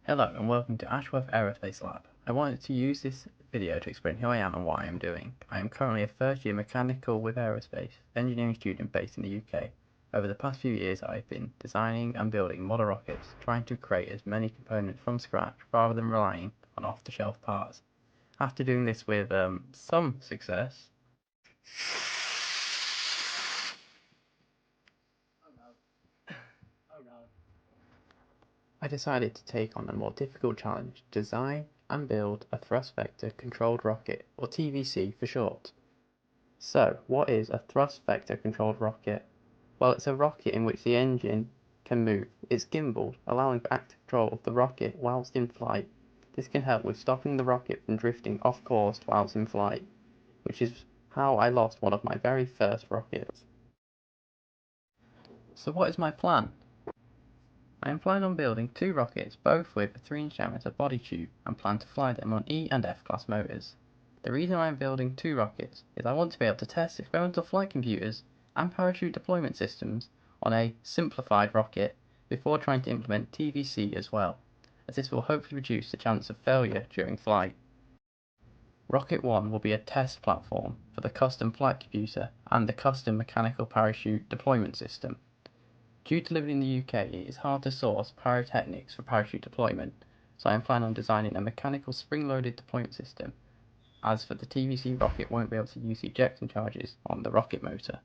Hello and welcome to Ashworth Aerospace Lab. I wanted to use this video to explain who I am and what I am doing. I am currently a first year mechanical with aerospace engineering student based in the UK. Over the past few years I've been designing and building model rockets, trying to create as many components from scratch rather than relying on off-the-shelf parts. After doing this with some success, I decided to take on a more difficult challenge: design and build a thrust vector controlled rocket, or TVC for short. So, what is a thrust vector controlled rocket? Well, it's a rocket in which the engine can move. It's gimbaled, allowing for active control of the rocket whilst in flight. This can help with stopping the rocket from drifting off course whilst in flight, which is how I lost one of my very first rockets. So what is my plan? I am planning on building two rockets, both with a 3-inch diameter body tube, and plan to fly them on E and F class motors. The reason I am building two rockets is I want to be able to test experimental flight computers and parachute deployment systems on a simplified rocket before trying to implement TVC as well, as this will hopefully reduce the chance of failure during flight. Rocket 1 will be a test platform for the custom flight computer and the custom mechanical parachute deployment system. Due to living in the UK, it is hard to source pyrotechnics for parachute deployment, so I am planning on designing a mechanical spring-loaded deployment system. As for the TVC rocket, won't be able to use the ejection charges on the rocket motor.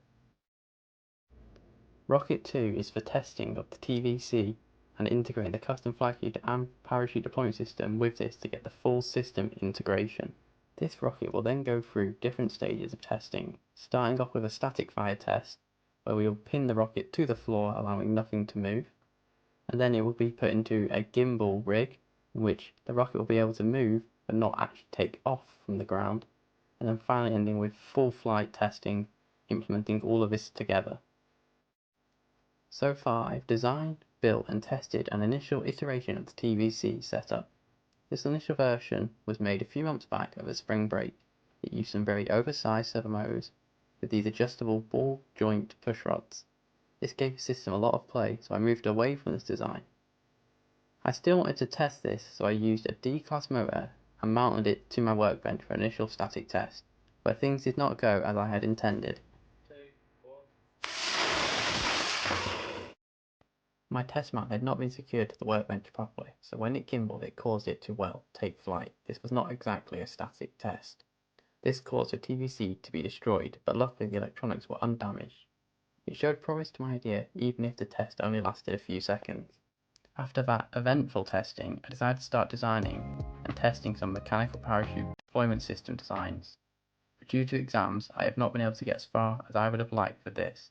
Rocket 2 is for testing of the TVC and integrating the custom flight computer and parachute deployment system with this to get the full system integration. This rocket will then go through different stages of testing, starting off with a static fire test, where we will pin the rocket to the floor, allowing nothing to move, and then it will be put into a gimbal rig, in which the rocket will be able to move but not actually take off from the ground, and then finally ending with full flight testing, implementing all of this together. So far I've designed, built and tested an initial iteration of the TVC setup. This initial version was made a few months back over spring break. It used some very oversized servo motors with these adjustable ball joint push rods. This gave the system a lot of play, so I moved away from this design. I still wanted to test this, so I used a D-class motor and mounted it to my workbench for initial static test, where things did not go as I had intended. My test mount had not been secured to the workbench properly, so when it gimbaled it caused it to, take flight. This was not exactly a static test. This caused the TVC to be destroyed, but luckily the electronics were undamaged. It showed promise to my idea, even if the test only lasted a few seconds. After that eventful testing, I decided to start designing and testing some mechanical parachute deployment system designs. But due to exams, I have not been able to get as far as I would have liked for this.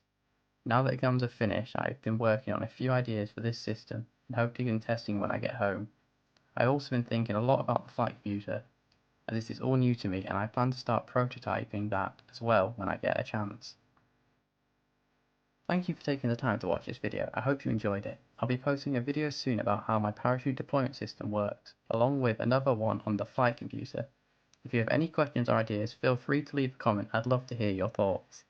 Now that exams are finished, I have been working on a few ideas for this system and hope to begin testing when I get home. I have also been thinking a lot about the flight computer, as this is all new to me, and I plan to start prototyping that as well when I get a chance. Thank you for taking the time to watch this video. I hope you enjoyed it. I'll be posting a video soon about how my parachute deployment system works, along with another one on the flight computer. If you have any questions or ideas, feel free to leave a comment. I'd love to hear your thoughts.